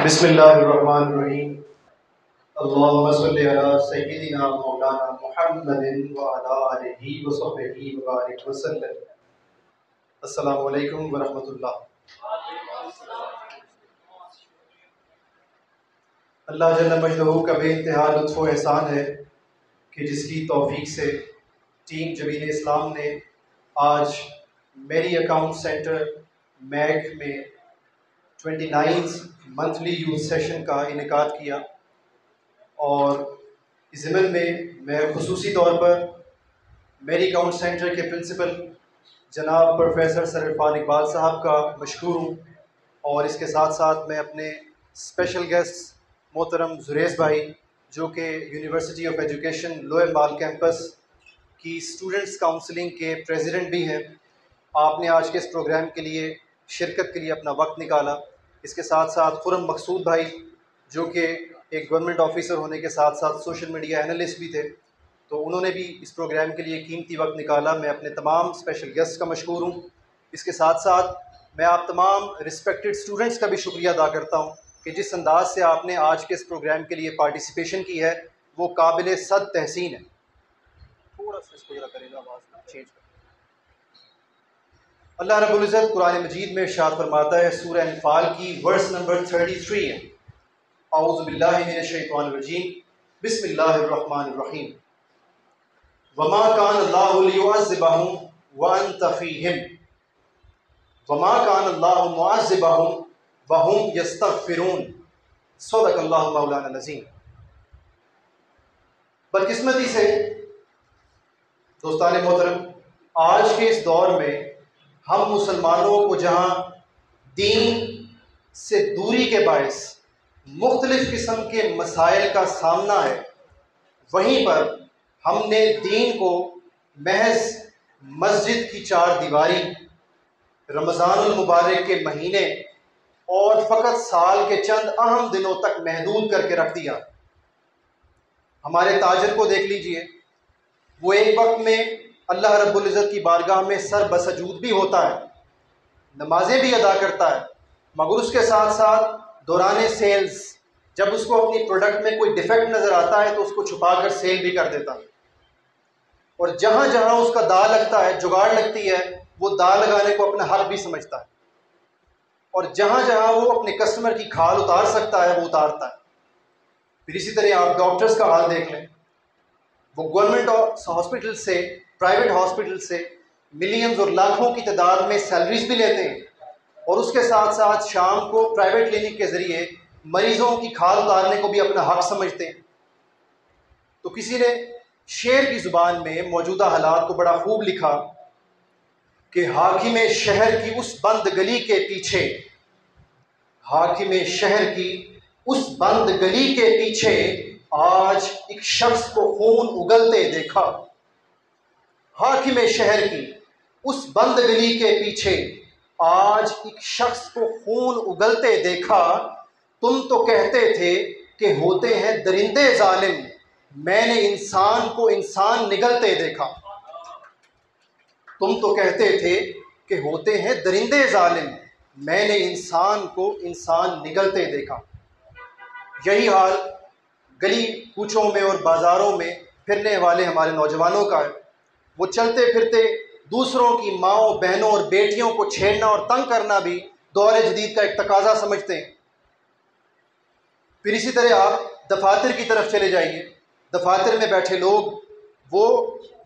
بسم اللہ الرحمن الرحیم اللہم صلی علی سیدنا مولانا محمد وعلی آلہ وصحبہ وبارک وسلم۔ السلام علیکم ورحمۃ اللہ۔ اللہ جل مجدہ کا بے انتہا لطف و احسان ہے کہ جس کی توفیق سے ٹیم جبین اسلام نے آج میری اکاؤنٹ سینٹر میک میں 29 منتھلی یوتھ سیشن کا انعقاد کیا، اور اس ضمن میں میں خصوصی طور پر میری اکاؤنٹ سینٹر کے پرنسپل جناب پروفیسر سر عرفان اقبال صاحب کا مشکور ہوں، اور اس کے ساتھ ساتھ میں اپنے اسپیشل گیسٹ محترم زریز بھائی جو کہ University of Education Lower Mall campus کی اسٹوڈنٹس کاؤنسلنگ کے پریزیڈنٹ بھی ہیں۔ آپ نے آج کے اس پروگرام کے لیے شرکت کے لیے اپنا وقت نکالا۔ اس کے ساتھ ساتھ خرم مقصود بھائی جو کہ ایک گورنمنٹ آفیسر ہونے کے ساتھ ساتھ سوشل میڈیا انالسٹ بھی تھے، تو انہوں نے بھی اس پروگرام کے لیے قیمتی وقت نکالا۔ میں اپنے تمام اسپیشل گیسٹ کا مشکور ہوں۔ اس کے ساتھ ساتھ میں آپ تمام رسپیکٹڈ اسٹوڈنٹس کا بھی شکریہ ادا کرتا ہوں کہ جس انداز سے آپ نے آج کے اس پروگرام کے لیے پارٹیسپیشن کی ہے وہ قابل صد تحسین ہے۔ تھوڑا سا اس کو ذرا کرے گا آواز چینج کر۔ اللہ رب العزت قرآن مجید میں ارشاد فرماتا ہے، سورہ انفال کی ورس نمبر 33 ہے۔ اعوذ باللہ من الشیطان الرجیم، بسم اللہ الرحمن الرحیم۔ وما کان اللہ لیعذبہم وانت فیہم وما کان اللہ معذبہم وہم یستغفرون، صدق اللہ مولانا العظیم۔ بدقسمتی سے دوستان محترم، آج کے اس دور میں ہم مسلمانوں کو جہاں دین سے دوری کے باعث مختلف قسم کے مسائل کا سامنا ہے، وہیں پر ہم نے دین کو محض مسجد کی چار دیواری، رمضان المبارک کے مہینے اور فقط سال کے چند اہم دنوں تک محدود کر کے رکھ دیا۔ ہمارے تاجر کو دیکھ لیجئے، وہ ایک وقت میں اللہ رب العزت کی بارگاہ میں سر بسجود بھی ہوتا ہے، نمازیں بھی ادا کرتا ہے، مگر اس کے ساتھ ساتھ دوران سیلز جب اس کو اپنی پروڈکٹ میں کوئی ڈیفیکٹ نظر آتا ہے تو اس کو چھپا کر سیل بھی کر دیتا ہے، اور جہاں جہاں اس کا داغ لگتا ہے، جگاڑ لگتی ہے، وہ داغ لگانے کو اپنا حق بھی سمجھتا ہے، اور جہاں جہاں وہ اپنے کسٹمر کی کھال اتار سکتا ہے وہ اتارتا ہے۔ پھر اسی طرح آپ ڈاکٹرز کا حال دیکھ لیں، وہ گورنمنٹ ہاسپٹل سے، پرائیویٹ ہاسپٹل سے ملینز اور لاکھوں کی تعداد میں سیلریز بھی لیتے ہیں، اور اس کے ساتھ ساتھ شام کو پرائیویٹ کلینک کے ذریعے مریضوں کی کھال اتارنے کو بھی اپنا حق سمجھتے ہیں۔ تو کسی نے شعر کی زبان میں موجودہ حالات کو بڑا خوب لکھا کہ حاکم شہر کی اس بند گلی کے پیچھے، حاکم شہر کی اس بند گلی کے پیچھے آج ایک شخص کو خون اگلتے دیکھا، حاکم شہر کی اس بند گلی کے پیچھے آج ایک شخص کو خون اگلتے دیکھا، تم تو کہتے تھے کہ ہوتے ہیں درندے ظالم، میں نے انسان کو انسان نگلتے دیکھا۔ تم تو کہتے تھے کہ ہوتے ہیں درندے ظالم، میں نے انسان کو انسان نگلتے دیکھا۔ یہی حال گلی کوچوں میں اور بازاروں میں پھرنے والے ہمارے نوجوانوں کا ہے۔ وہ چلتے پھرتے دوسروں کی ماؤں، بہنوں اور بیٹیوں کو چھیڑنا اور تنگ کرنا بھی دور جدید کا ایک تقاضا سمجھتے ہیں۔ پھر اسی طرح آپ دفاتر کی طرف چلے جائیے، دفاتر میں بیٹھے لوگ وہ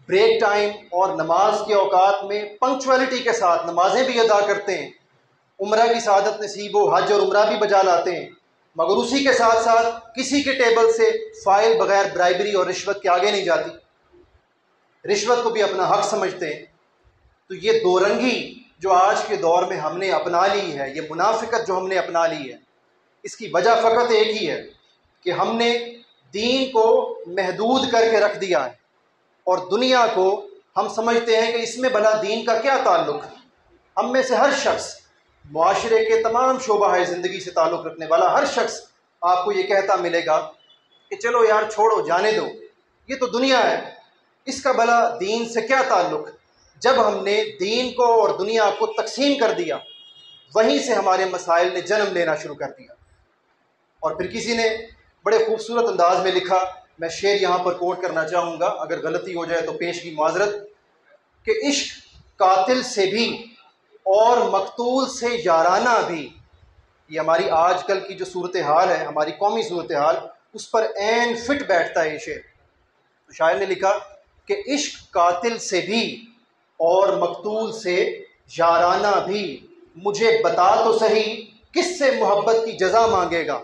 بریک ٹائم اور نماز کے اوقات میں پنکچویلٹی کے ساتھ نمازیں بھی ادا کرتے ہیں، عمرہ کی سعادت نصیب ہو حج اور عمرہ بھی بجا لاتے ہیں، مگر اسی کے ساتھ ساتھ کسی کے ٹیبل سے فائل بغیر برائبری اور رشوت کے آگے نہیں جاتی، رشوت کو بھی اپنا حق سمجھتے ہیں۔ تو یہ دو رنگی جو آج کے دور میں ہم نے اپنا لی ہے، یہ منافقت جو ہم نے اپنا لی ہے، اس کی وجہ فقط ایک ہی ہے کہ ہم نے دین کو محدود کر کے رکھ دیا ہے، اور دنیا کو ہم سمجھتے ہیں کہ اس میں بھلا دین کا کیا تعلق۔ ہم میں سے ہر شخص، معاشرے کے تمام شعبہ زندگی سے تعلق رکھنے والا ہر شخص آپ کو یہ کہتا ملے گا کہ چلو یار چھوڑو، جانے دو، یہ تو دنیا ہے، اس کا بھلا دین سے کیا تعلق۔ جب ہم نے دین کو اور دنیا کو تقسیم کر دیا، وہیں سے ہمارے مسائل نے جنم لینا شروع کر دیا۔ اور پھر کسی نے بڑے خوبصورت انداز میں لکھا، میں شعر یہاں پر کوٹ کرنا چاہوں گا، اگر غلطی ہو جائے تو پیش کی معذرت، کہ عشق قاتل سے بھی اور مقتول سے یارانہ بھی. یہ ہماری آج کل کی جو صورتحال ہے، ہماری قومی صورتحال، اس پر عین فٹ بیٹھتا ہے یہ شعر. تو شاعر نے لکھا کہ عشق قاتل سے بھی اور مقتول سے یارانہ بھی، مجھے بتا تو صحیح کس سے محبت کی جزا مانگے گا.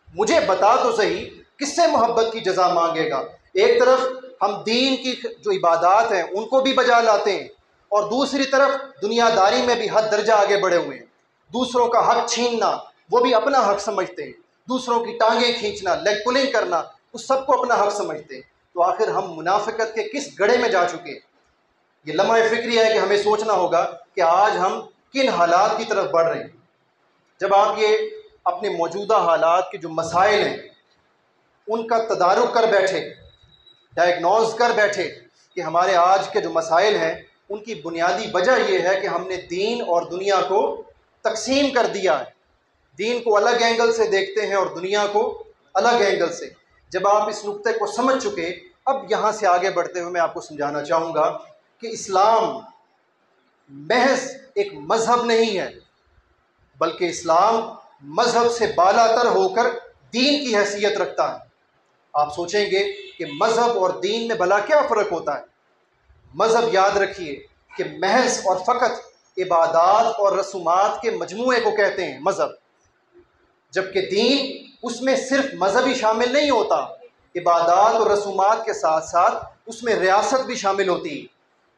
مجھے بتا تو صحیح کس سے محبت کی جزا مانگے گا. ایک طرف ہم دین کی جو عبادات ہیں ان کو بھی بجا لاتے ہیں، اور دوسری طرف دنیا داری میں بھی حد درجہ آگے بڑھے ہوئے ہیں. دوسروں کا حق چھیننا وہ بھی اپنا حق سمجھتے ہیں، دوسروں کی ٹانگیں کھینچنا، لیگ پولنگ کرنا، اس سب کو اپنا حق سمجھتے ہیں. تو آخر ہم منافقت کے کس گڑھے میں جا چکے؟ یہ لمحہ فکری ہے کہ ہمیں سوچنا ہوگا کہ آج ہم کن حالات کی طرف بڑھ رہے ہیں. جب آپ یہ اپنے موجودہ حالات کے جو مسائل ہیں ان کا تدارک کر بیٹھے، ڈائگنوز کر بیٹھے کہ ہمارے آج کے جو مسائل ہیں ان کی بنیادی وجہ یہ ہے کہ ہم نے دین اور دنیا کو تقسیم کر دیا ہے. دین کو الگ اینگل سے دیکھتے ہیں اور دنیا کو الگ اینگل سے. جب آپ اس نقطے کو سمجھ چکے، اب یہاں سے آگے بڑھتے ہوئے میں آپ کو سمجھانا چاہوں گا کہ اسلام محض ایک مذہب نہیں ہے، بلکہ اسلام مذہب سے بالا تر ہو کر دین کی حیثیت رکھتا ہے. آپ سوچیں گے کہ مذہب اور دین میں بھلا کیا فرق ہوتا ہے؟ مذہب یاد رکھیے کہ محض اور فقط عبادات اور رسومات کے مجموعے کو کہتے ہیں مذہب، جبکہ دین اس میں صرف مذہب ہی شامل نہیں ہوتا، عبادات اور رسومات کے ساتھ ساتھ اس میں ریاست بھی شامل ہوتی ہے،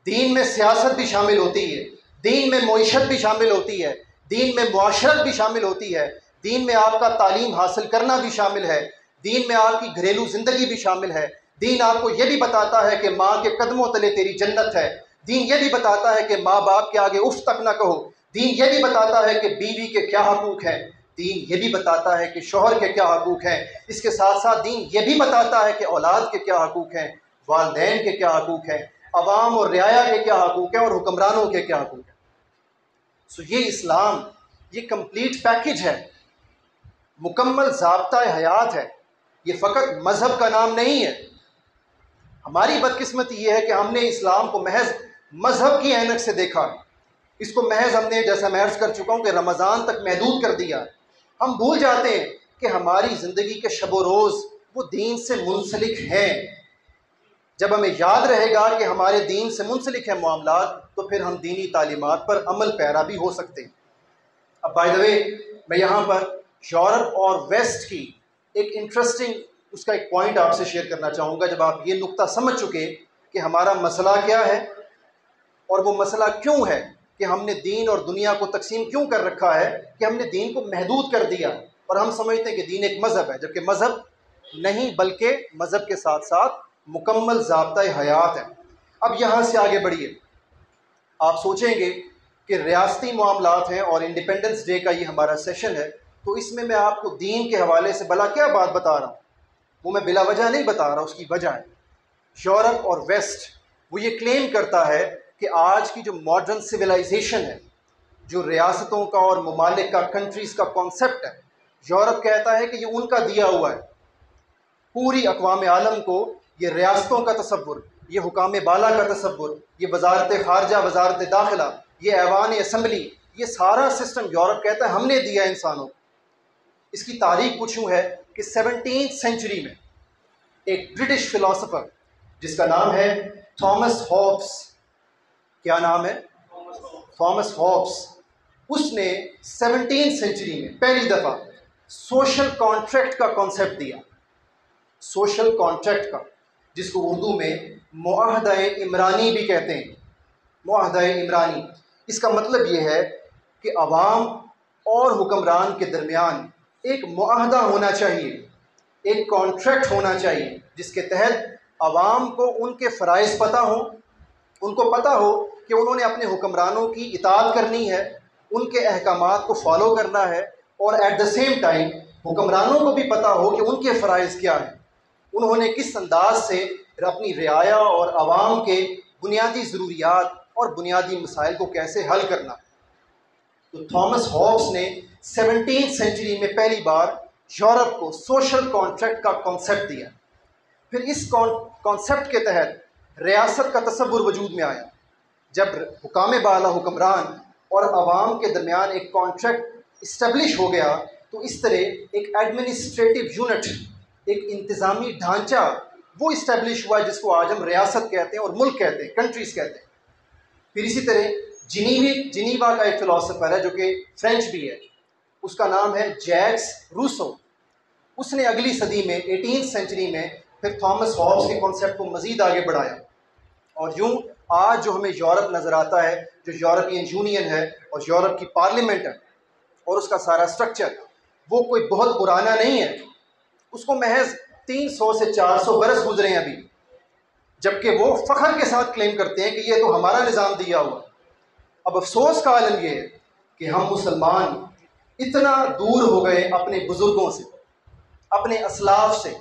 دین میں سیاست بھی شامل ہوتی ہے، دین میں معیشت بھی شامل ہوتی ہے، دین میں معاشرت بھی شامل ہوتی ہے، دین میں آپ کا تعلیم حاصل کرنا بھی شامل ہے، دین میں آپ کی گھریلو زندگی بھی شامل ہے. دین آپ کو یہ بھی بتاتا ہے کہ ماں کے قدموں تلے تیری جنت ہے. دین یہ بھی بتاتا ہے کہ ماں باپ کے آگے اف تک نہ کہو. دین یہ بھی بتاتا ہے کہ بیوی کے کیا حقوق ہیں. دین یہ بھی بتاتا ہے کہ شوہر کے کیا حقوق ہیں. اس کے ساتھ ساتھ دین یہ بھی بتاتا ہے کہ اولاد کے کیا حقوق ہیں، والدین کے کیا حقوق ہیں، عوام اور رعایا کے کیا حقوق ہیں، اور حکمرانوں کے کیا حقوق ہیں. سو یہ اسلام یہ کمپلیٹ پیکج ہے، مکمل ضابطہ حیات ہے. یہ فقط مذہب کا نام نہیں ہے. ہماری بدقسمتی یہ ہے کہ ہم نے اسلام کو محض مذہب کی عینک سے دیکھا ہے. اس کو محض ہم نے، جیسا میں عرض کر چکا ہوں، کہ رمضان تک محدود کر دیا. ہم بھول جاتے ہیں کہ ہماری زندگی کے شب و روز وہ دین سے منسلک ہیں. جب ہمیں یاد رہے گا کہ ہمارے دین سے منسلک ہیں معاملات، تو پھر ہم دینی تعلیمات پر عمل پیرا بھی ہو سکتے ہیں. اب بائی دا وے میں یہاں پر یورپ اور ویسٹ کی ایک انٹرسٹنگ اس کا ایک پوائنٹ آپ سے شیئر کرنا چاہوں گا. جب آپ یہ نقطہ سمجھ چکے کہ ہمارا مسئلہ کیا ہے اور وہ مسئلہ کیوں ہے کہ ہم نے دین اور دنیا کو تقسیم کیوں کر رکھا ہے، کہ ہم نے دین کو محدود کر دیا اور ہم سمجھتے ہیں کہ دین ایک مذہب ہے، جبکہ مذہب نہیں، بلکہ مذہب کے ساتھ ساتھ مکمل ضابطۂ حیات ہے. اب یہاں سے آگے بڑھیے. آپ سوچیں گے کہ ریاستی معاملات ہیں اور انڈیپینڈنس ڈے کا یہ ہمارا سیشن ہے، تو اس میں آپ کو دین کے حوالے سے بلا کیا بات بتا رہا ہوں. وہ میں بلا وجہ نہیں بتا رہا، اس کی وجہ ہے. یورپ اور ویسٹ وہ یہ کلیم کرتا ہے کہ آج کی جو ماڈرن سویلائزیشن ہے، جو ریاستوں کا اور ممالک کا، کنٹریز کا کانسیپٹ ہے، یورپ کہتا ہے کہ یہ ان کا دیا ہوا ہے. پوری اقوام عالم کو یہ ریاستوں کا تصور، یہ حکام بالا کا تصور، یہ وزارت خارجہ، وزارت داخلہ، یہ ایوان اسمبلی، یہ سارا سسٹم یورپ کہتا ہے ہم نے دیا انسانوں کو. اس کی تاریخ کچھ یوں ہے کہ 17ویں سینچری میں ایک برٹش فلاسفر جس کا نام ہے تھامس ہابس. کیا نام ہے؟ Thomas Hobbes. اس نے 17ویں سینچری میں پہلی دفعہ سوشل کانٹریکٹ کا کانسیپٹ دیا. سوشل کانٹریکٹ کا، جس کو اردو میں معاہدہ عمرانی بھی کہتے ہیں. معاہدہ عمرانی، اس کا مطلب یہ ہے کہ عوام اور حکمران کے درمیان ایک معاہدہ ہونا چاہیے، ایک کانٹریکٹ ہونا چاہیے، جس کے تحت عوام کو ان کے فرائض پتہ ہوں، ان کو پتہ ہو کہ انہوں نے اپنے حکمرانوں کی اطاعت کرنی ہے، ان کے احکامات کو فالو کرنا ہے، اور ایٹ دا سیم ٹائم حکمرانوں کو بھی پتہ ہو کہ ان کے فرائض کیا ہیں، انہوں نے کس انداز سے اپنی رعایا اور عوام کے بنیادی ضروریات اور بنیادی مسائل کو کیسے حل کرنا. تو تھامس ہابس نے 17 سینچری میں پہلی بار یورپ کو سوشل کانٹریکٹ کا کانسیپٹ دیا. پھر اس کانسیپٹ کے تحت ریاست کا تصور وجود میں آیا. جب حکام بالا حکمران اور عوام کے درمیان ایک کانٹریکٹ اسٹیبلش ہو گیا تو اس طرح ایک ایڈمنسٹریٹو یونٹ، ایک انتظامی ڈھانچہ وہ اسٹیبلش ہوا جس کو آج ہم ریاست کہتے ہیں اور ملک کہتے ہیں، کنٹریز کہتے ہیں. پھر اسی طرح جنیوا کا ایک فلاسفر ہے جو کہ فرینچ بھی ہے، اس کا نام ہے جیکس روسو. اس نے اگلی صدی میں 18 سینچری میں پھر تھامس ہابس کے کانسیپٹ کو مزید آگے بڑھایا. اور یوں آج جو ہمیں یورپ نظر آتا ہے، جو یورپین یونین ہے اور یورپ کی پارلیمنٹ ہے اور اس کا سارا سٹرکچر، وہ کوئی بہت پرانا نہیں ہے. اس کو محض 300 سے 400 برس گزرے ہیں ابھی، جبکہ وہ فخر کے ساتھ کلیم کرتے ہیں کہ یہ تو ہمارا نظام دیا ہوا. اب افسوس کا عالم یہ ہے کہ ہم مسلمان اتنا دور ہو گئے اپنے بزرگوں سے، اپنے اسلاف سے،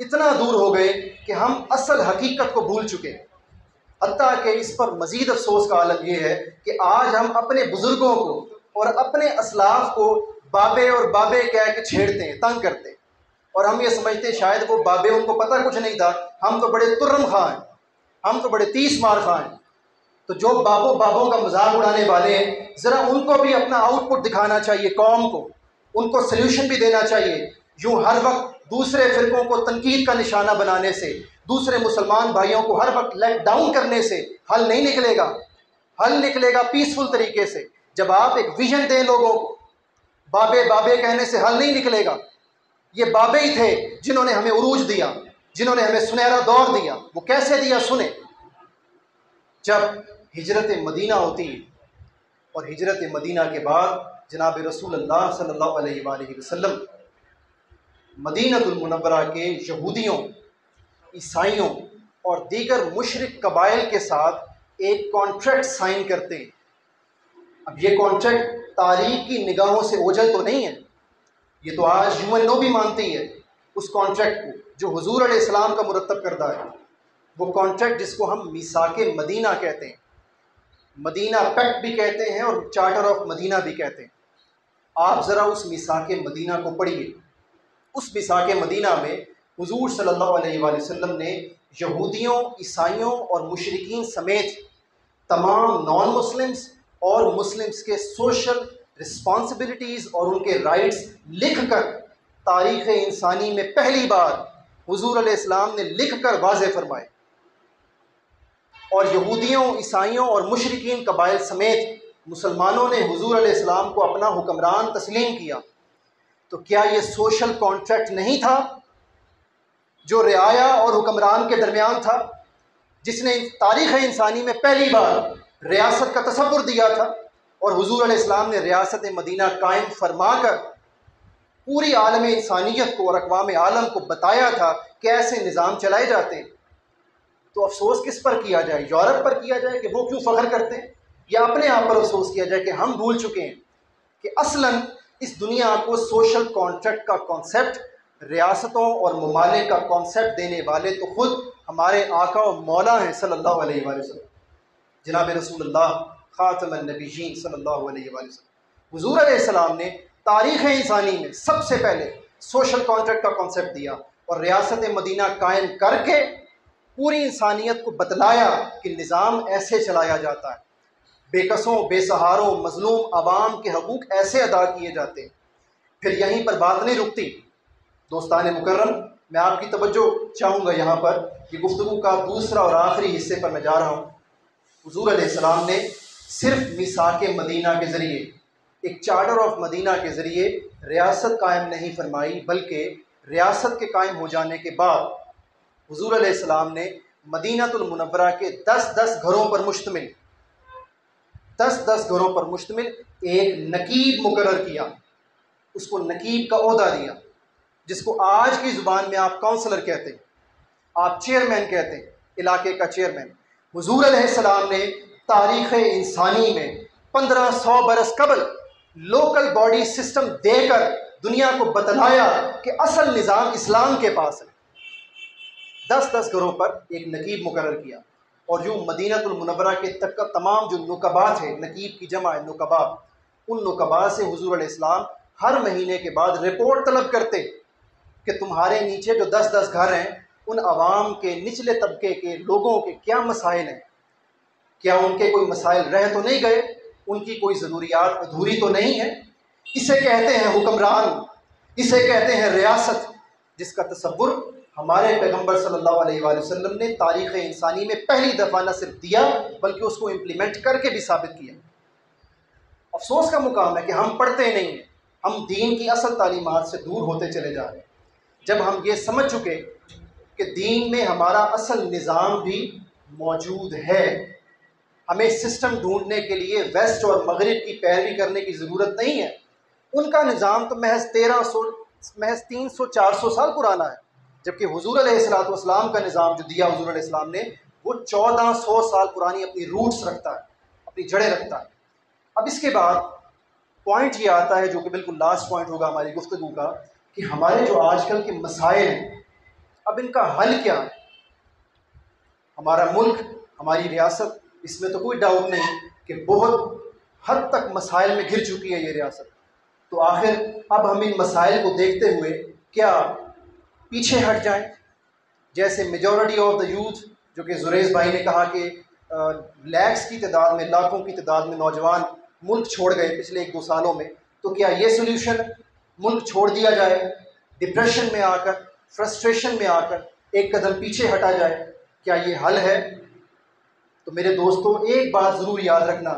اتنا دور ہو گئے کہ ہم اصل حقیقت کو بھول چکے. حتیٰ کہ اس پر مزید افسوس کا عالم یہ ہے کہ آج ہم اپنے بزرگوں کو اور اپنے اسلاف کو بابے اور بابے کہہ کے چھیڑتے ہیں، تنگ کرتے ہیں. اور ہم یہ سمجھتے ہیں شاید وہ بابے، ان کو پتہ کچھ نہیں تھا، ہم تو بڑے ترم خواہ ہیں، ہم تو بڑے تیس مار خواہ ہیں. تو جو بابوں کا مذاق اڑانے والے ہیں، ذرا ان کو بھی اپنا آؤٹ پٹ دکھانا چاہیے قوم کو، ان کو سلیوشن بھی دینا چاہیے. یوں ہر وقت دوسرے فرقوں کو تنقید کا نشانہ بنانے سے، دوسرے مسلمان بھائیوں کو ہر وقت لیٹ ڈاؤن کرنے سے حل نہیں نکلے گا. حل نکلے گا پیسفل طریقے سے. جب آپ ایک ویژن دیں لوگوں کو، بابے کہنے سے حل نہیں نکلے گا. یہ بابے ہی تھے جنہوں نے ہمیں عروج دیا، جنہوں نے ہمیں سنہرا دور دیا. وہ کیسے دیا سنیں. جب ہجرت مدینہ ہوتی ہے اور ہجرت مدینہ کے بعد جناب رسول اللہ صلی اللہ علیہ وآلہ وسلم مدینہ المنورہ کے یہودیوں، عیسائیوں اور دیگر مشرک قبائل کے ساتھ ایک کانٹریکٹ سائن کرتے ہیں. اب یہ کانٹریکٹ تاریخ کی نگاہوں سے اوجھل تو نہیں ہے، یہ تو آج UN بھی مانتی ہے اس کانٹریکٹ کو جو حضور علیہ السلام کا مرتب کردہ ہے. وہ کانٹریکٹ جس کو ہم میثاق مدینہ کہتے ہیں، مدینہ پیکٹ بھی کہتے ہیں اور چارٹر آف مدینہ بھی کہتے ہیں. آپ ذرا اس میثاق مدینہ کو پڑھیے. اس میثاق مدینہ میں حضور صلی اللہ علیہ وآلہ وسلم نے یہودیوں، عیسائیوں اور مشرکین سمیت تمام نان مسلمز اور مسلمز کے سوشل رسپانسبلٹیز اور ان کے رائٹس لکھ کر تاریخ انسانی میں پہلی بار حضور علیہ السلام نے لکھ کر واضح فرمائے. اور یہودیوں، عیسائیوں اور مشرکین قبائل سمیت مسلمانوں نے حضور علیہ السلام کو اپنا حکمران تسلیم کیا. تو کیا یہ سوشل کانٹریکٹ نہیں تھا جو رعایا اور حکمران کے درمیان تھا، جس نے تاریخ انسانی میں پہلی بار ریاست کا تصور دیا تھا؟ اور حضور علیہ السلام نے ریاست مدینہ قائم فرما کر پوری عالم انسانیت کو اور اقوام عالم کو بتایا تھا کہ ایسے نظام چلائے جاتے ہیں. تو افسوس کس پر کیا جائے؟ یورپ پر کیا جائے کہ وہ کیوں فخر کرتے ہیں، یا اپنے آپ پر افسوس کیا جائے کہ ہم بھول چکے ہیں کہ اصلاً اس دنیا کو سوشل کانٹریکٹ کا کانسیپٹ، ریاستوں اور ممالک کا کانسیپٹ دینے والے تو خود ہمارے آقا و مولا ہیں صلی اللہ علیہ وآلہ وسلم، جناب رسول اللہ خاتم النبیین صلی اللہ علیہ وآلہ وسلم. حضور علیہ السلام نے تاریخ انسانی میں سب سے پہلے سوشل کانٹریکٹ کا کانسیپٹ دیا اور ریاست مدینہ قائم کر کے پوری انسانیت کو بتلایا کہ نظام ایسے چلایا جاتا ہے، بے کسوں، بے سہاروں، مظلوم عوام کے حقوق ایسے ادا کیے جاتے ہیں. پھر یہیں پر بات نہیں رکتی. دوستان مکرم، میں آپ کی توجہ چاہوں گا یہاں پر کہ گفتگو کا دوسرا اور آخری حصے پر میں جا رہا ہوں. حضور علیہ السلام نے صرف میثاق مدینہ کے ذریعے، ایک چارٹر آف مدینہ کے ذریعے ریاست قائم نہیں فرمائی، بلکہ ریاست کے قائم ہو جانے کے بعد حضور علیہ السلام نے مدینہ المنورہ کے 10 گھروں پر مشتمل 10 گھروں پر مشتمل ایک نقیب مقرر کیا. اس کو نقیب کا عہدہ دیا، جس کو آج کی زبان میں آپ کونسلر کہتے ہیں، آپ چیئرمین کہتے ہیں، علاقے کا چیئرمین. حضور علیہ السلام نے تاریخ انسانی میں 1500 برس قبل لوکل باڈی سسٹم دے کر دنیا کو بتلایا کہ اصل نظام اسلام کے پاس ہے. 10 گھروں پر ایک نقیب مقرر کیا. اور یوں مدینہ المنورہ کے تمام جو نقبات ہیں، نقیب کی جمع ہے نقبا، ان نقبا سے حضور علیہ السلام ہر مہینے کے بعد رپورٹ طلب کرتے کہ تمہارے نیچے جو 10 گھر ہیں ان عوام کے نچلے طبقے کے لوگوں کے کیا مسائل ہیں، کیا ان کے کوئی مسائل رہ تو نہیں گئے، ان کی کوئی ضروریات ادھوری تو نہیں ہے۔ اسے کہتے ہیں حکمران، اسے کہتے ہیں ریاست، جس کا تصور ہمارے پیغمبر صلی اللہ علیہ وآلہ وسلم نے تاریخ انسانی میں پہلی دفعہ نہ صرف دیا بلکہ اس کو امپلیمنٹ کر کے بھی ثابت کیا۔ افسوس کا مقام ہے کہ ہم پڑھتے نہیں ہیں، ہم دین کی اصل تعلیمات سے دور ہوتے چلے جا رہے ہیں۔ جب ہم یہ سمجھ چکے کہ دین میں ہمارا اصل نظام بھی موجود ہے، ہمیں سسٹم ڈھونڈنے کے لیے ویسٹ اور مغرب کی پیروی کرنے کی ضرورت نہیں ہے۔ ان کا نظام تو محض 300-400 سال پرانا ہے، جبکہ حضور علیہ الصلوۃ والسلام کا نظام جو دیا حضور علیہ السلام نے وہ 1400 سال پرانی اپنی روٹس رکھتا ہے، اپنی جڑیں رکھتا ہے۔ اب اس کے بعد پوائنٹ یہ آتا ہے جو کہ بالکل لاسٹ پوائنٹ ہوگا ہماری گفتگو کا، کہ ہمارے جو آج کل کے مسائل ہیں اب ان کا حل کیا ہے۔ ہمارا ملک، ہماری ریاست، اس میں تو کوئی ڈاؤٹ نہیں کہ بہت حد تک مسائل میں گھر چکی ہے یہ ریاست۔ تو آخر اب ہم ان مسائل کو دیکھتے ہوئے کیا پیچھے ہٹ جائیں؟ جیسے میجورٹی آف دا یوتھ، جو کہ زریز بھائی نے کہا کہ لیکس کی تعداد میں، لاکھوں کی تعداد میں نوجوان ملک چھوڑ گئے پچھلے 1-2 سالوں میں، تو کیا یہ سولوشن ملک چھوڑ دیا جائے، ڈپریشن میں آ کر، فرسٹریشن میں آ کر ایک قدم پیچھے ہٹا جائے؟ کیا یہ حل ہے؟ تو میرے دوستوں ایک بات ضرور یاد رکھنا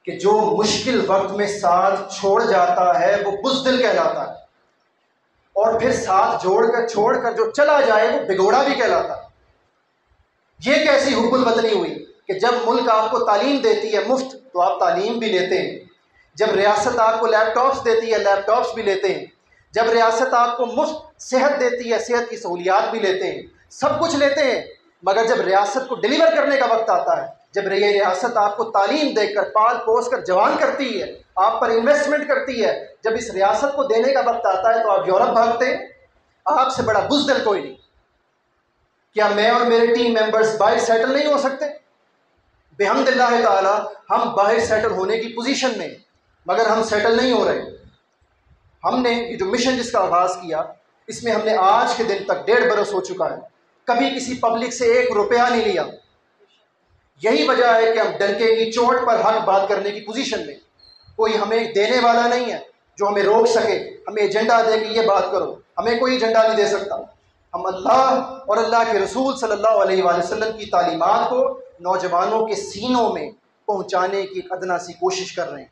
کہ جو مشکل وقت میں ساتھ چھوڑ جاتا ہے وہ بزدل کہلاتا ہے، اور پھر ساتھ چھوڑ کر جو چلا جائے وہ بگوڑا بھی کہلاتا ہے۔ یہ کیسی حب الوطنی ہوئی کہ جب ملک آپ کو تعلیم دیتی ہے مفت تو آپ تعلیم بھی لیتے ہیں، جب ریاست آپ کو لیپ ٹاپس دیتی ہے لیپ ٹاپس بھی لیتے ہیں، جب ریاست آپ کو مفت صحت دیتی ہے صحت کی سہولیات بھی لیتے ہیں، سب کچھ لیتے ہیں، مگر جب ریاست کو ڈیلیور کرنے کا وقت آتا ہے، جب یہ ریاست آپ کو تعلیم دے کر پال پوس کر جوان کرتی ہے، آپ پر انویسٹمنٹ کرتی ہے، جب اس ریاست کو دینے کا وقت آتا ہے تو آپ یورپ بھاگتے ہیں۔ آپ سے بڑا بزدل کوئی نہیں۔ کیا میں اور میرے ٹیم ممبرز باہر سیٹل نہیں ہو سکتے؟ بحمد اللہ تعالی ہم باہر سیٹل ہونے کی پوزیشن میں، مگر ہم سیٹل نہیں ہو رہے۔ ہم نے یہ جو مشن جس کا آغاز کیا، اس میں ہم نے آج کے دن تک 1.5 برس ہو چکا ہے، کبھی کسی پبلک سے 1 روپیہ نہیں لیا۔ یہی وجہ ہے کہ ہم ڈنکے کی چوٹ پر حق بات کرنے کی پوزیشن میں، کوئی ہمیں دینے والا نہیں ہے جو ہمیں روک سکے، ہمیں ایجنڈا دے کہ یہ بات کرو، ہمیں کوئی ایجنڈا نہیں دے سکتا۔ ہم اللہ اور اللہ کے رسول صلی اللہ علیہ وآلہ وسلم کی تعلیمات کو نوجوانوں کے سینوں میں پہنچانے کی ایک ادنا سی کوشش کر رہے ہیں۔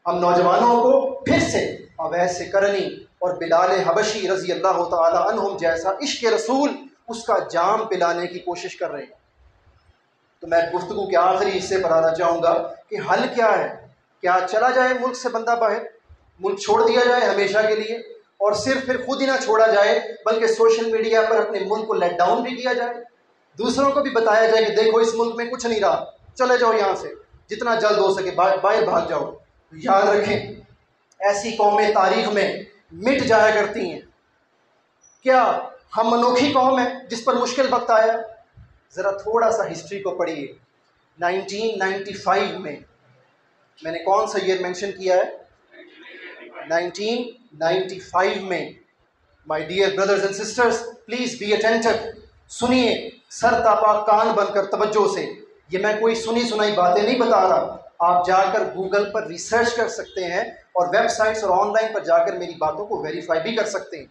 ہم نوجوانوں کو پھر سے اویس کرنی اور بلال حبشی رضی اللہ تعالی عنہم جیسا عشق رسول اس کا جام پلانے کی کوشش کر رہے ہیں۔ تو میں گفتگو کے آخری حصے پر آنا چاہوں گا کہ حل کیا ہے؟ کیا چلا جائے ملک سے بندہ باہر، ملک چھوڑ دیا جائے ہمیشہ کے لیے، اور صرف پھر خود ہی نہ چھوڑا جائے بلکہ سوشل میڈیا پر اپنے ملک کو لیٹ ڈاؤن بھی کیا جائے، دوسروں کو بھی بتایا جائے کہ دیکھو اس ملک میں کچھ نہیں رہا، چلے جاؤ یہاں سے، جتنا جلد ہو سکے باہر بھاگ جاؤ۔ یاد رکھیں ایسی قومیں تاریخ میں مٹ جایا کرتی ہیں۔ کیا ہم انوکھی قوم ہیں جس پر مشکل وقت آیا؟ ذرا تھوڑا سا ہسٹری کو پڑھیے۔ 1995 میں نے کون سا ایئر مینشن کیا ہے؟ 1995 میں۔ My dear brothers and sisters please be attentive, سنیے سر تاپا کان بن کر توجہ سے، یہ میں کوئی سنی سنائی باتیں نہیں بتا رہا، آپ جا کر گوگل پر ریسرچ کر سکتے ہیں اور ویب سائٹس اور آن لائن پر جا کر میری باتوں کو ویریفائی بھی کر سکتے ہیں۔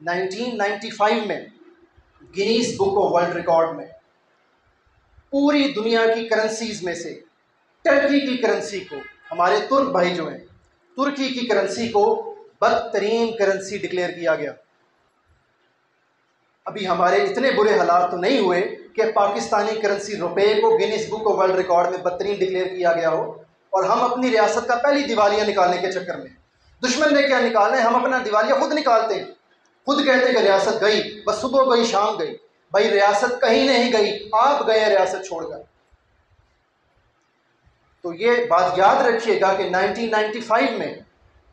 1995 میں Guinness book of world record میں پوری دنیا کی کرنسیز میں سے ٹرکی کی کرنسی کو، ہمارے ترک بھائی جو ہیں، ترکی کی کرنسی کو بدترین کرنسی ڈکلیئر کیا گیا۔ ابھی ہمارے اتنے برے حالات تو نہیں ہوئے کہ پاکستانی کرنسی روپے کو Guinness book of world record میں بدترین ڈکلیئر کیا گیا ہو، اور ہم اپنی ریاست کا پہلی دیوالیہ نکالنے کے چکر میں، دشمن نے کیا نکالنا ہے، ہم اپنا دیوالیہ خود نکالتے ہیں، خود کہتے ہیں کہ ریاست گئی، بس صبح گئی شام گئی۔ بھائی ریاست کہیں نہیں گئی، آپ گئے ریاست چھوڑ کر۔ تو یہ بات یاد رکھیے گا کہ 1995 میں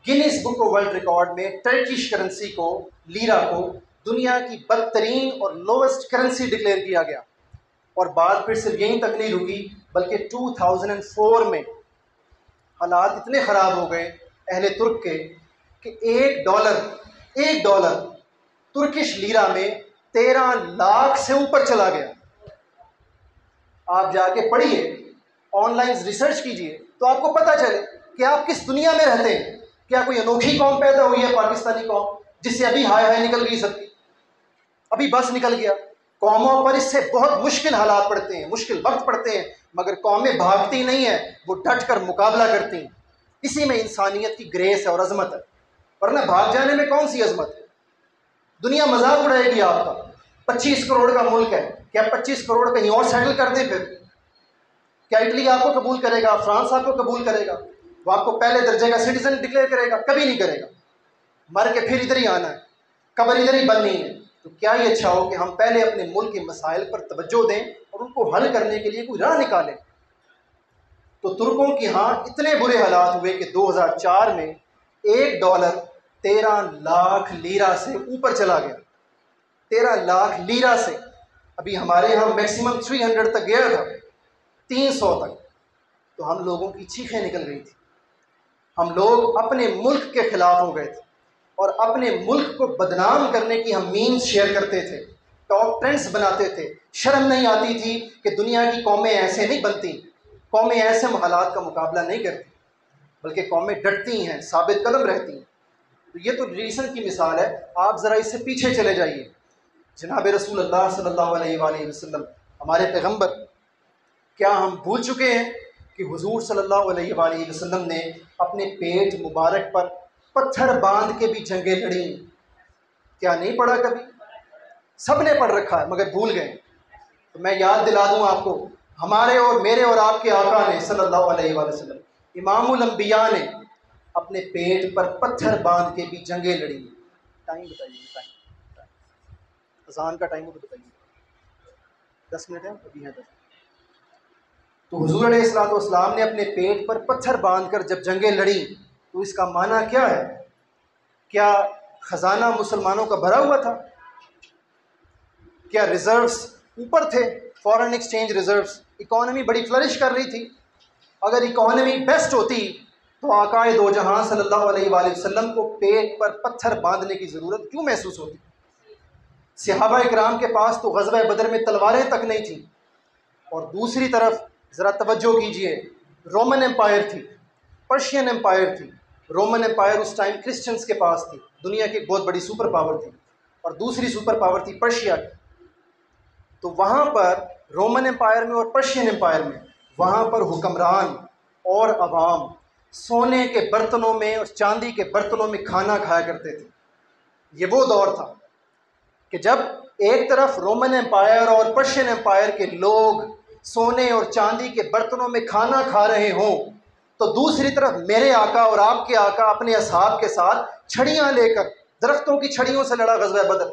Guinness book of world record میں ٹرکش کرنسی کو، لیرا کو، دنیا کی بدترین اور لوسٹ کرنسی ڈکلیئر کیا گیا۔ اور بات پھر صرف یہیں تک نہیں رکی بلکہ 2004 میں حالات اتنے خراب ہو گئے اہل ترک کے کہ ایک ڈالر ترکش لیرا میں 13 لاکھ سے اوپر چلا گیا۔ آپ جا کے پڑھیے، آن لائن ریسرچ کیجئے تو آپ کو پتہ چلے کہ آپ کس دنیا میں رہتے ہیں۔ کیا کوئی انوکھی قوم پیدا ہوئی ہے پاکستانی قوم جس سے ابھی ہائے ہائے نکل گئی سب کی؟ ابھی بس نکل گیا۔ قوموں پر اس سے بہت مشکل حالات پڑتے ہیں، مشکل وقت پڑتے ہیں، مگر قومیں بھاگتی نہیں ہیں، وہ ڈٹ کر مقابلہ کرتی ہیں۔ اسی میں انسانیت کی گریس ہے اور عظمت ہے، ورنہ بھاگ جانے میں کون سی عظمت ہے؟ دنیا مذاق اڑائے گی آپ کا۔ 25 کروڑ کا ملک ہے، کیا 25 کروڑ کہیں اور سیٹل کر دیں؟ پھر کیا اٹلی آپ کو قبول کرے گا؟ فرانس آپ کو قبول کرے گا؟ وہ آپ کو پہلے درجے کا سٹیزن ڈکلیئر کرے گا؟ کبھی نہیں کرے گا۔ مر کے پھر ادھر ہی آنا ہے، قبر ادھر ہی بننی ہے۔ تو کیا یہ اچھا ہو کہ ہم پہلے اپنے ملک کے مسائل پر توجہ دیں اور ان کو حل کرنے کے لیے کوئی راہ نکالیں؟ تو ترکوں کے ہاں اتنے برے حالات ہوئے کہ 2004 میں $1 13 لاکھ لیرا سے اوپر چلا گیا۔ 13 لاکھ لیرا سے، ابھی ہمارے یہاں میکسیمم 300 تک گیا تھا، 300 تک۔ تو ہم لوگوں کی چیخیں نکل رہی تھی، ہم لوگ اپنے ملک کے خلاف ہو گئے تھے اور اپنے ملک کو بدنام کرنے کی ہم مینز شیئر کرتے تھے، ٹاپ ٹرینڈز بناتے تھے۔ شرم نہیں آتی تھی کہ دنیا کی قومیں ایسے نہیں بنتی، قومیں ایسے حالات کا مقابلہ نہیں کرتی، بلکہ قومیں ڈٹتی ہیں، ثابت قدم رہتی ہیں۔ تو یہ تو ریسنٹ کی مثال ہے، آپ ذرا اس سے پیچھے چلے جائیے۔ جناب رسول اللہ صلی اللہ علیہ وآلہ وسلم، ہمارے پیغمبر، کیا ہم بھول چکے ہیں کہ حضور صلی اللہ علیہ وآلہ وسلم نے اپنے پیٹ مبارک پر پتھر باندھ کے بھی جنگیں لڑیں؟ کیا نہیں پڑھا کبھی؟ سب نے پڑھ رکھا ہے مگر بھول گئے۔ تو میں یاد دلا دوں آپ کو، ہمارے اور میرے اور آپ کے آقا نے صلی اللہ علیہ وآلہ وسلم، امام الانبیاء نے اپنے پیٹ پر پتھر باندھ کے بھی جنگیں لڑیں۔ ٹائم بتائیے، ٹائم اذان کا ٹائم ہو تو بتائیے۔ 10 منٹ ہے ابھی ہے 10۔ تو حضور علیہ الصلوۃ والسلام نے اپنے پیٹ پر پتھر باندھ کر جب جنگیں لڑیں تو اس کا معنی کیا ہے؟ کیا خزانہ مسلمانوں کا بھرا ہوا تھا؟ کیا ریزروز اوپر تھے؟ فارن ایکسچینج ریزروز، اکانومی بڑی فلرش کر رہی تھی۔ اگر اکانومی بیسٹ ہوتی تو آقا دو جہاں صلی اللہ علیہ وآلہ وسلم کو پیٹ پر پتھر باندھنے کی ضرورت کیوں محسوس ہوتی؟ صحابہ اکرام کے پاس تو غزوہ بدر میں تلواریں تک نہیں تھیں۔ اور دوسری طرف ذرا توجہ کیجئے، رومن امپائر تھی، پرشین امپائر تھی۔ رومن امپائر اس ٹائم کرسچنز کے پاس تھی، دنیا کی ایک بہت بڑی سپر پاور تھی، اور دوسری سپر پاور تھی پرشیا کی۔ تو وہاں پر رومن امپائر میں اور پرشین امپائر میں، وہاں پر حکمران اور عوام سونے کے برتنوں میں اور چاندی کے برتنوں میں کھانا کھایا کرتے تھے۔ یہ وہ دور تھا کہ جب ایک طرف رومن امپائر اور پرشین امپائر کے لوگ سونے اور چاندی کے برتنوں میں کھانا کھا رہے ہوں، تو دوسری طرف میرے آقا اور آپ کے آقا اپنے اصحاب کے ساتھ چھڑیاں لے کر درختوں کی چھڑیوں سے لڑا غزوہ بدر۔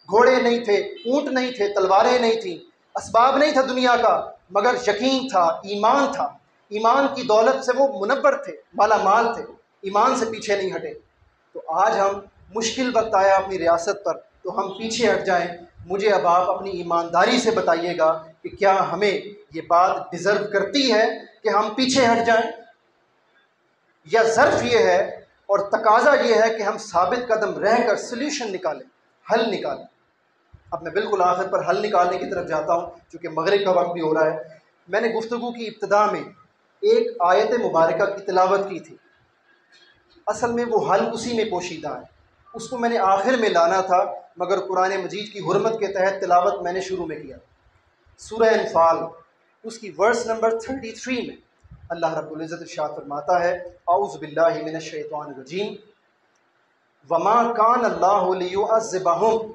گھوڑے نہیں تھے، اونٹ نہیں تھے، تلواریں نہیں تھیں، اسباب نہیں تھا دنیا کا، مگر یقین تھا، ایمان تھا۔ ایمان کی دولت سے وہ منور تھے، مالا مال تھے، ایمان سے پیچھے نہیں ہٹے۔ تو آج ہم مشکل وقت آیا اپنی ریاست پر تو ہم پیچھے ہٹ جائیں؟ مجھے اب آپ اپنی ایمانداری سے بتائیے گا کہ کیا ہمیں یہ بات ڈیزرو کرتی ہے کہ ہم پیچھے ہٹ جائیں، یا ظرف یہ ہے اور تقاضا یہ ہے کہ ہم ثابت قدم رہ کر سلیوشن نکالیں، حل نکالیں؟ اب میں بالکل آخر پر حل نکالنے کی طرف جاتا ہوں چونکہ مغرب کا وقت بھی ہو رہا ہے۔ میں نے گفتگو کی ابتدا میں ایک آیت مبارکہ کی تلاوت کی تھی، اصل میں وہ حل اسی میں پوشیدہ ہے، اس کو میں نے آخر میں لانا تھا، مگر قرآن مجید کی حرمت کے تحت تلاوت میں نے شروع میں کیا۔ سورہ انفال اس کی ورس نمبر 33 میں اللہ رب العزت ارشاد فرماتا ہے، اعوذ باللہ من الشیطان الرجیم، وما کان اللہ لیعذبہم،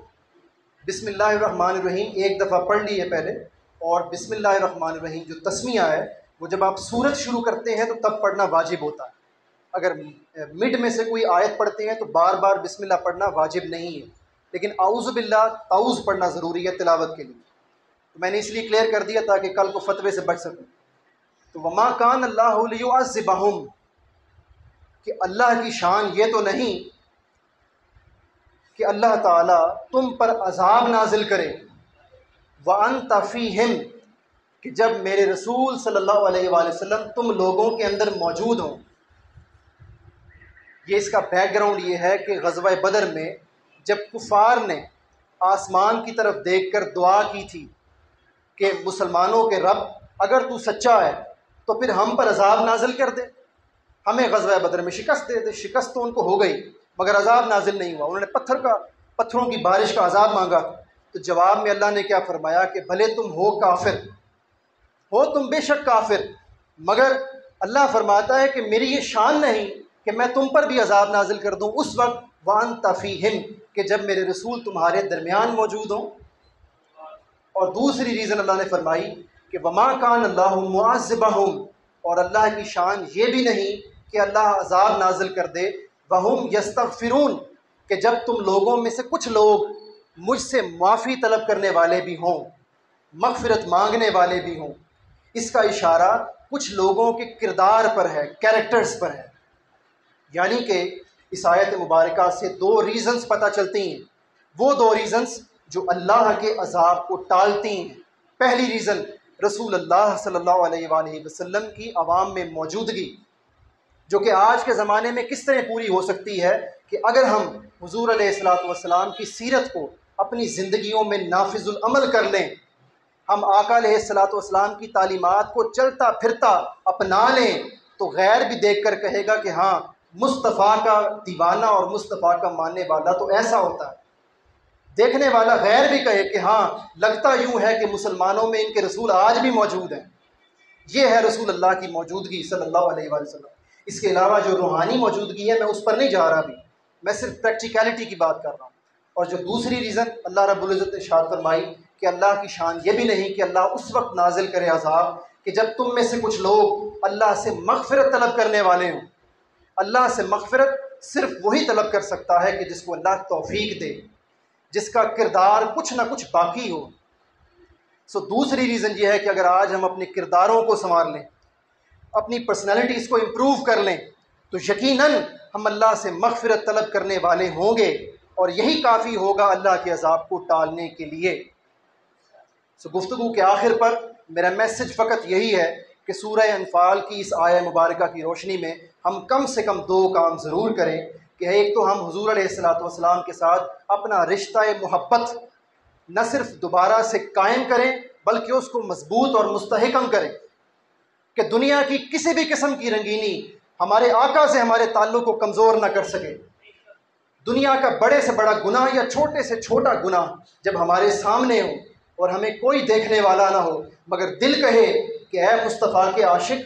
بسم اللہ الرحمن الرحیم ایک دفعہ پڑھ لیے پہلے، اور بسم اللہ الرحمن الرحیم جو تسمیہ ہے وہ جب آپ سورت شروع کرتے ہیں تو تب پڑھنا واجب ہوتا ہے۔ اگر مڈ میں سے کوئی آیت پڑھتے ہیں تو بار بار بسم اللہ پڑھنا واجب نہیں ہے، لیکن اعوذ باللہ تعوذ پڑھنا ضروری ہے تلاوت کے لیے۔ تو میں نے اس لیے کلیئر کر دیا تاکہ کل کو فتوے سے بچ سکوں۔ تو وما کان اللہ لیعذبہم، کہ اللہ کی شان یہ تو نہیں کہ اللہ تعالیٰ تم پر عذاب نازل کرے، وانت فیہم، کہ جب میرے رسول صلی اللہ علیہ وآلہ وسلم تم لوگوں کے اندر موجود ہوں۔ یہ اس کا بیک گراؤنڈ یہ ہے کہ غزوہ بدر میں جب کفار نے آسمان کی طرف دیکھ کر دعا کی تھی کہ مسلمانوں کے رب اگر تو سچا ہے تو پھر ہم پر عذاب نازل کر دے، ہمیں غزوہ بدر میں شکست دے دے۔ شکست تو ان کو ہو گئی مگر عذاب نازل نہیں ہوا، انہوں نے پتھروں کی بارش کا عذاب مانگا۔ تو جواب میں اللہ نے کیا فرمایا کہ بھلے تم ہو کافر، ہو تم بے شک کافر، مگر اللہ فرماتا ہے کہ میری یہ شان نہیں کہ میں تم پر بھی عذاب نازل کر دوں اس وقت وَأَنْتَ فِيهِمْ، کہ جب میرے رسول تمہارے درمیان موجود ہوں۔ اور دوسری ریزن اللہ نے فرمائی کہ وَمَا كَانَ اللَّهُ مُعَذِّبَهُمْ، اور اللہ کی شان یہ بھی نہیں کہ اللہ عذاب نازل کر دے وَهُمْ يَسْتَغْفِرُونَ، کہ جب تم لوگوں میں سے کچھ لوگ مجھ سے معافی طلب کرنے والے بھی ہوں، مغفرت مانگنے والے بھی ہوں۔ اس کا اشارہ کچھ لوگوں کے کردار پر ہے، کیریکٹرز پر ہے، یعنی کہ اس آیت مبارکہ سے دو ریزنز پتہ چلتی ہیں، وہ دو ریزنز جو اللہ کے عذاب کو ٹالتی ہیں۔ پہلی ریزن رسول اللہ صلی اللہ علیہ وآلہ وسلم کی عوام میں موجودگی، جو کہ آج کے زمانے میں کس طرح پوری ہو سکتی ہے کہ اگر ہم حضور علیہ الصلوۃ والسلام کی سیرت کو اپنی زندگیوں میں نافذ العمل کر لیں، ہم آقا علیہ الصلوۃ والسلام کی تعلیمات کو چلتا پھرتا اپنا لیں، تو غیر بھی دیکھ کر کہے گا کہ ہاں مصطفیٰ کا دیوانہ اور مصطفیٰ کا ماننے والا تو ایسا ہوتا ہے۔ دیکھنے والا غیر بھی کہے کہ ہاں لگتا یوں ہے کہ مسلمانوں میں ان کے رسول آج بھی موجود ہیں۔ یہ ہے رسول اللہ کی موجودگی صلی اللہ علیہ وآلہ وسلم۔ اس کے علاوہ جو روحانی موجودگی ہے میں اس پر نہیں جا رہا ابھی، میں صرف پریکٹیکلٹی کی بات کر رہا ہوں۔ اور جو دوسری ریزن اللہ رب العزت نے ارشاد فرمائی کہ اللہ کی شان یہ بھی نہیں کہ اللہ اس وقت نازل کرے عذاب کہ جب تم میں سے کچھ لوگ اللہ سے مغفرت طلب کرنے والے ہوں۔ اللہ سے مغفرت صرف وہی طلب کر سکتا ہے کہ جس کو اللہ توفیق دے، جس کا کردار کچھ نہ کچھ باقی ہو۔ دوسری ریزن یہ ہے کہ اگر آج ہم اپنے کرداروں کو سنوار لیں، اپنی پرسنالٹیز کو امپروو کر لیں، تو یقیناً ہم اللہ سے مغفرت طلب کرنے والے ہوں گے، اور یہی کافی ہوگا اللہ کے عذاب کو ٹالنے کے لیے۔ گفتگو کے آخر پر میرا میسج فقط یہی ہے کہ سورہ انفال کی اس آیہ مبارکہ کی روشنی میں ہم کم سے کم دو کام ضرور کریں کہ ایک تو ہم حضور علیہ الصلوۃ والسلام کے ساتھ اپنا رشتہ محبت نہ صرف دوبارہ سے قائم کریں بلکہ اس کو مضبوط اور مستحکم کریں، کہ دنیا کی کسی بھی قسم کی رنگینی ہمارے آقا سے ہمارے تعلق کو کمزور نہ کر سکے۔ دنیا کا بڑے سے بڑا گناہ یا چھوٹے سے چھوٹا گناہ جب ہمارے سامنے ہو اور ہمیں کوئی دیکھنے والا نہ ہو، مگر دل کہے کہ اے مصطفیٰ کے عاشق،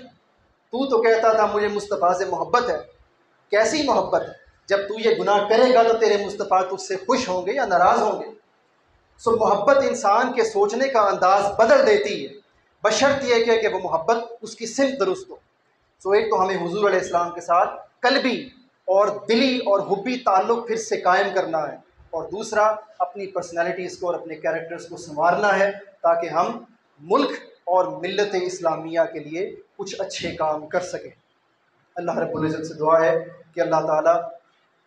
تو کہتا تھا مجھے مصطفیٰ سے محبت ہے۔ کیسی محبت ہے؟ جب تو یہ گناہ کرے گا تو تیرے مصطفیٰ تجھ سے خوش ہوں گے یا ناراض ہوں گے؟ محبت انسان کے سوچنے کا انداز بدل دیتی ہے، بشرط یہ کہ وہ محبت اس کی سمت درست ہو۔ ایک تو ہمیں حضور علیہ السلام کے ساتھ قلبی اور دلی اور حبی تعلق پھر سے قائم کرنا ہے، اور دوسرا اپنی پرسنالٹیز کو اور اپنے کیریکٹرز کو سنوارنا ہے تاکہ ہم ملک اور ملت اسلامیہ کے لیے کچھ اچھے کام کر سکیں۔ اللہ رب العزت سے دعا ہے کہ اللہ تعالیٰ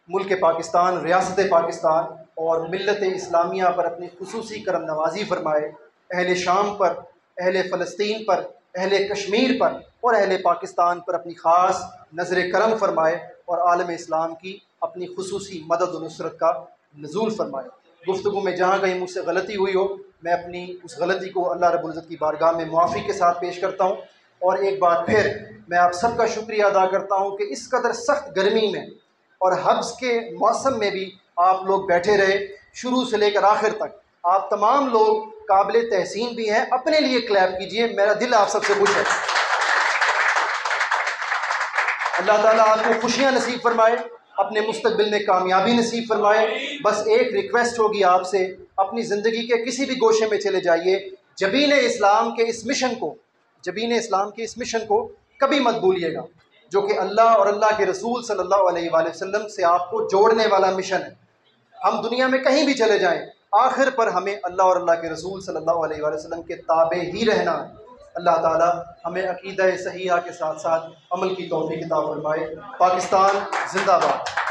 ملک پاکستان، ریاست پاکستان اور ملت اسلامیہ پر اپنی خصوصی کرم نوازی فرمائے، اہل شام پر، اہل فلسطین پر، اہل کشمیر پر اور اہل پاکستان پر اپنی خاص نظر کرم فرمائے، اور عالم اسلام کی اپنی خصوصی مدد و نصرت کا نزول فرمائے۔ گفتگو میں جہاں کہیں مجھ سے غلطی ہوئی ہو، میں اپنی اس غلطی کو اللہ رب العزت کی بارگاہ میں معافی کے ساتھ پیش کرتا ہوں، اور ایک بار پھر میں آپ سب کا شکریہ ادا کرتا ہوں کہ اس قدر سخت گرمی میں اور حبس کے موسم میں بھی آپ لوگ بیٹھے رہے، شروع سے لے کر آخر تک۔ آپ تمام لوگ قابل تحسین بھی ہیں، اپنے لیے کلیپ کیجئے، میرا دل آپ سب سے خوش ہے۔ اللہ تعالیٰ آپ کو خوشیاں نصیب فرمائے، اپنے مستقبل میں کامیابی نصیب فرمائے۔ بس ایک ریکویسٹ ہوگی آپ سے، اپنی زندگی کے کسی بھی گوشے میں چلے جائیے، جبین اسلام کے اس مشن کو کبھی مت بھولیے گا، جو کہ اللہ اور اللہ کے رسول صلی اللہ علیہ وآلہ وسلم سے آپ کو جوڑنے والا مشن ہے۔ ہم دنیا میں کہیں بھی چلے جائیں، آخر پر ہمیں اللہ اور اللہ کے رسول صلی اللہ علیہ وآلہ وسلم کے تابع ہی رہنا ہے۔ اللہ تعالی ہمیں عقیدہ صحیحہ کے ساتھ ساتھ عمل کی توفیق عطا فرمائے۔ پاکستان زندہ باد۔